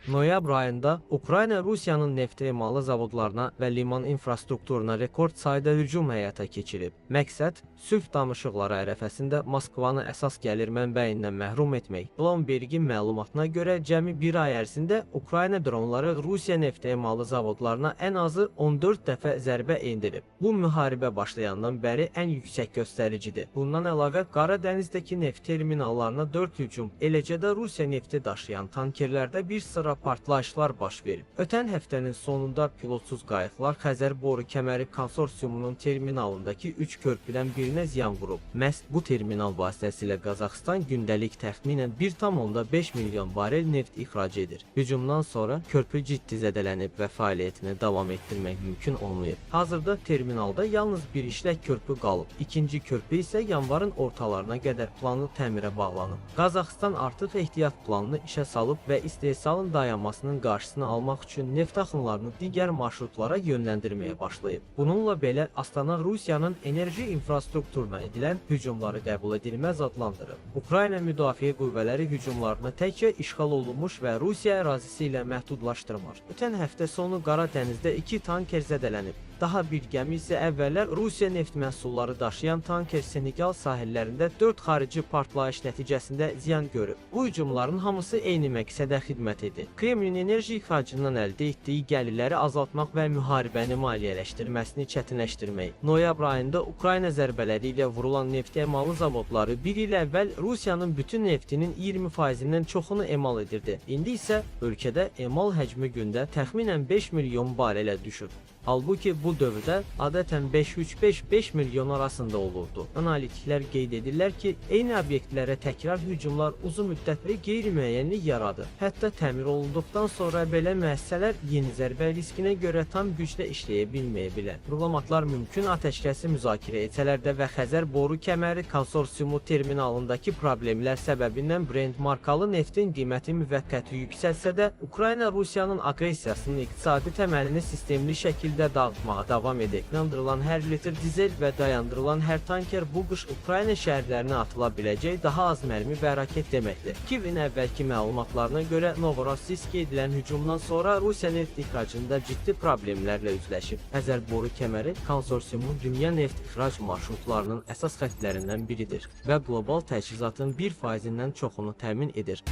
Noyabr ayında Ukrayna Rusiyanın neft emalı zavodlarına və liman infrastrukturuna rekord sayda hücum həyata keçirib. Məqsəd sülh danışıqları ərəfəsində Moskvanı əsas gəlir mənbəyindən məhrum etmək. Bloomberg'in məlumatına görə cəmi bir ay ərzində Ukrayna dronları Rusiya neft emalı zavodlarına ən azı 14 dəfə zərbə endirib. Bu müharibə başlayandan bəri ən yüksək göstəricidir. Bundan əlavə Qara Dənizdəki neft terminallarına 4 hücum, eləcə də Rusiya nefti daşıyan tankerlərdə bir sıra partlayışlar baş verib. Ötən həftənin sonunda pilotsuz qayıqlar Xəzər boru kəməri konsorsiumunun terminalındakı 3 körpüdən birinə ziyan vurub. Məhz bu terminal vasitəsilə Qazaxıstan gündəlik təxminən 1,5 milyon barel neft ixrac edir. Hücumdan sonra körpü ciddi zədələnib və fəaliyyətini davam etdirmək mümkün olmayıb. Hazırda terminalda yalnız bir işlək körpü qalıb. İkinci körpü isə yanvarın ortalarına qədər planlı təmirə bağlanıb. Qazaxıstan artıq ehtiyat planını işə salıb və istehsalın dayanmasının qarşısını almaq üçün neft axınlarını digər marşrutlara yönləndirməyə başlayıb. Bununla belə Astana Rusiyanın enerji infrastrukturuna edilən hücumları qəbul edilməz adlandırıb. Ukrayna müdafiə qüvvələri hücumlarını təkcə işğal olunmuş və Rusiya ərazisi ilə məhdudlaşdırmır. Ötən həftə sonu Qara Dənizdə 2 tanker zədələnib. Daha bir gəmi isə əvvəllər Rusiya neft məhsulları daşıyan tanker Senegal sahillərində 4 xarici partlayış nəticəsində ziyan görüb. Bu hücumların hamısı eyni məqsədə xidmət edir. Kremlin enerji ixracından əldə etdiyi gəlirləri azaltmaq və müharibəni maliyyələşdirməsini çətinləşdirmək. Noyabr ayında Ukrayna zərbələri ilə vurulan neft emalı zavodları bir il əvvəl Rusiyanın bütün neftinin 20%-dən çoxunu emal edirdi. İndi isə ölkədə emal həcmi gündə təxminən 5 milyon barelə düşüb. Halbuki bu dövrdə adətən 5-3-5 milyon arasında olurdu. Analitiklər qeyd edirlər ki, eyni obyektlərə təkrar hücumlar uzun müddətli qeyri-müəyyənlik yaradır. Hətta təmir olunduqdan sonra belə müəssisələr yeni zərbə riskinə görə tam güclə işləyə bilməyə bilər. Diplomatlar mümkün atəşkəsi müzakirə etsələr də və Xəzər boru kəməri konsorsiumu terminalındakı problemlər səbəbindən Brent markalı neftin qiyməti müvəqqəti yüksəlsə də, Ukrayna Rusiyanın aqressiyasının iqtisadi təməlini sistemli şəkildə dağıtmağa davam edir. Yandırılan hər litr dizel və dayandırılan hər tanker bu qış Ukrayna şəhərlərinə atıla biləcək daha az mərmi və raket deməkdir. Kiyevin əvvəlki məlumatlarına görə Novorossiyskə edilən hücumdan sonra Rusiya neft ixracında ciddi problemlərlə üzləşib. Xəzər boru kəməri konsorsiumun dünya neft ixrac marşrutlarının əsas xəttlərindən biridir və qlobal təchizatın 1%-dən çoxunu təmin edir.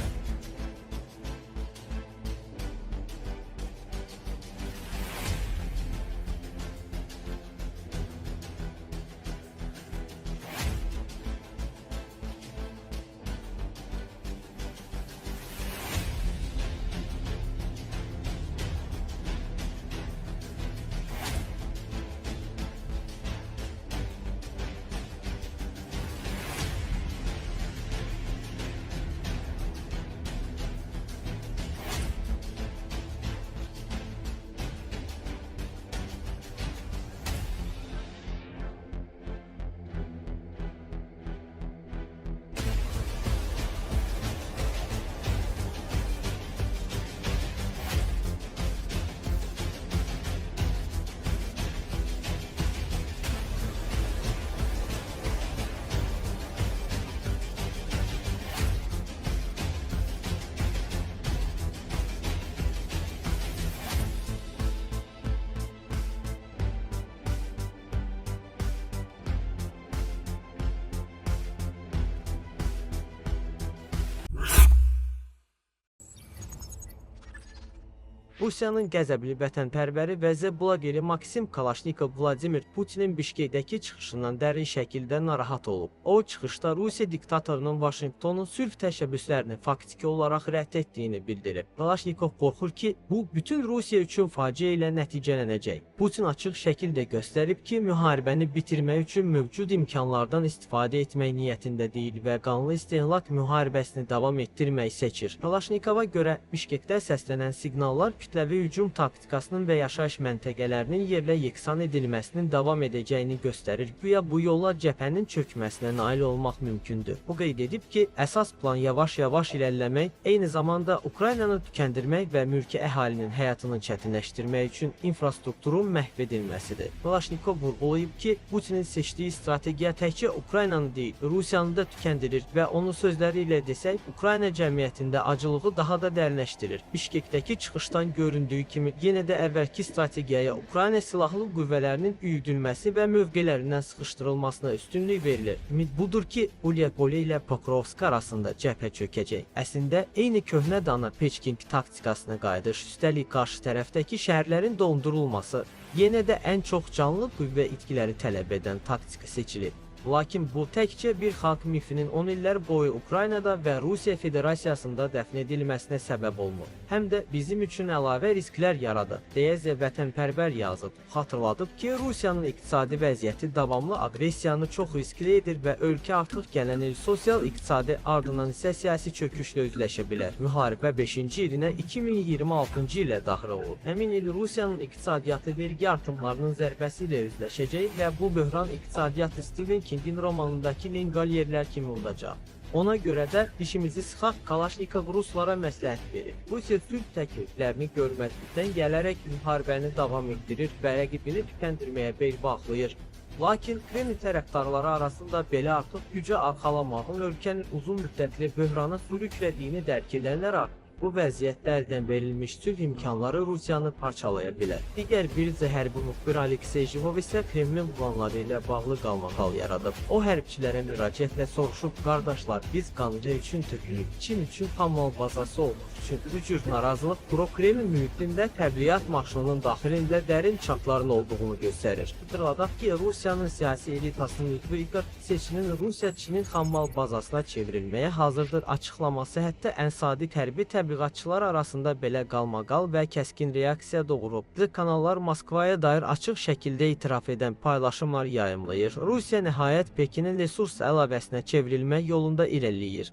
Rusiyanın qəzəbli vətənpərvəri və blogeri Maksim Kalaşnikov Vladimir Putinin Bişkekdəki çıxışından dərin şəkildə narahat olub. O çıxışda Rusiya diktatorunun Vaşinqtonun sülh təşəbbüslərini faktiki olaraq rədd etdiyini bildirib. Kalaşnikov qorxur ki, bu bütün Rusiya üçün faciə ilə nəticələnəcək. Putin açıq şəkildə göstərib ki, müharibəni bitirmək üçün mövcud imkanlardan istifadə etmək niyyətində deyil və qanlı istehlak müharibəsini davam etdirmək seçir. Kalaşnikova görə Bişkekdə səslənən siqnallar kütləvi hücum taktikasının və yaşayış məntəqələrinin yerlə yeksan edilməsinin davam edəcəyini göstərir. Güya bu yolla cəbhənin çökməsinə nail olmaq mümkündür. Bu qeyd edib ki, əsas plan yavaş-yavaş irəliləmək, eyni zamanda Ukraynanı tükəndirmək və mülki əhalinin həyatını çətinləşdirmək üçün infrastrukturun məhv edilməsidir. Kalaşnikov vurğulayıb ki, Putinin seçdiyi strategiya təkcə Ukraynanı deyil, Rusiyanı da tükəndirir və onun sözləri ilə desək, Ukrayna cəmiyyətində acılığı daha da dərinləşdirir. Bişkekdəki çıxışdan göründüyü kimi yenə də əvvəlki strategiyaya Ukrayna silahlı qüvvələrinin üyüdülməsi və mövqelərindən sıxışdırılmasına üstünlük verilir. Ümid budur ki, Ulyapole ilə Pokrovsk arasında cəbhə çökəcək. Əslində, eyni köhnə dana Peçking taktikasına qayıdış, üstəlik qarşı tərəfdəki şəhərlərin dondurulması yenə də ən çox canlı qüvvə itkiləri tələb edən taktika seçilib. Lakin bu təkcə bir xalq mifinin 10 illər boyu Ukraynada və Rusiya Federasiyasında dəfn edilməsinə səbəb olmur. Həm də bizim üçün əlavə risklər yaradır, deyə vətənpərvər yazıb. Xatırladıb ki, Rusiyanın iqtisadi vəziyyəti davamlı aqressiyanı çox riskli edir və ölkə artıq gələn il sosial-iqtisadi ardından isə siyasi çöküşlə üzləşə bilər. Müharibə 5-ci ilinə 2026-cı ilə daxil olur. Həmin il Rusiyanın iqtisadiyyatı vergi artımlarının zərbəsi ilə üzləşəcək və bu böhran iqtisadiyyatı Stephen Kingin romanındakı Lengalyerlər kimi olacaq. Ona görə də dişimizi sıxaq, Kalaşnikov ruslara məsləhət verir. Rusiya sülh təkliflərini görməkdən gələrək müharibəni davam etdirir və rəqibini tükəndirməyə bel bağlayır. Lakin Kreml tərəfdarları arasında belə artıq gücə arxalamağın ölkənin uzun müddətli böhrana sürüklədiyini dərk edənlər artıq. Bu vəziyyətdə əldən verilmiş sülh imkanları Rusiyanı parçalaya bilər. Digər bir hərbi müxbir Aleksey Jivov isə Kremlin planları ilə bağlı qalmaqal yaradıb. O hərbçilərə müraciətlə soruşub, qardaşlar, biz qanca üçün tökülüb, Çin üçün xammal bazası olmuş üçün bu cür narazılıq Pro-Kreml mühitində təbliğat maşınının daxilində dərin çatların olduğunu göstərir. Xatırladaq ki, Rusiyanın siyasi elitasının Litva seçinin Rusiya-Çinin xammal bazasına çevrilməyə hazırdır açıqlaması hətta ən sadiq hərbi təbliğatçılar arasında belə qalmaqal və kəskin reaksiya doğurub. Kanallar Moskvaya dair açıq şəkildə itiraf edən paylaşımlar yayımlayır. Rusiya nəhayət Pekinin resurs əlavəsinə çevrilmək yolunda irəliləyir.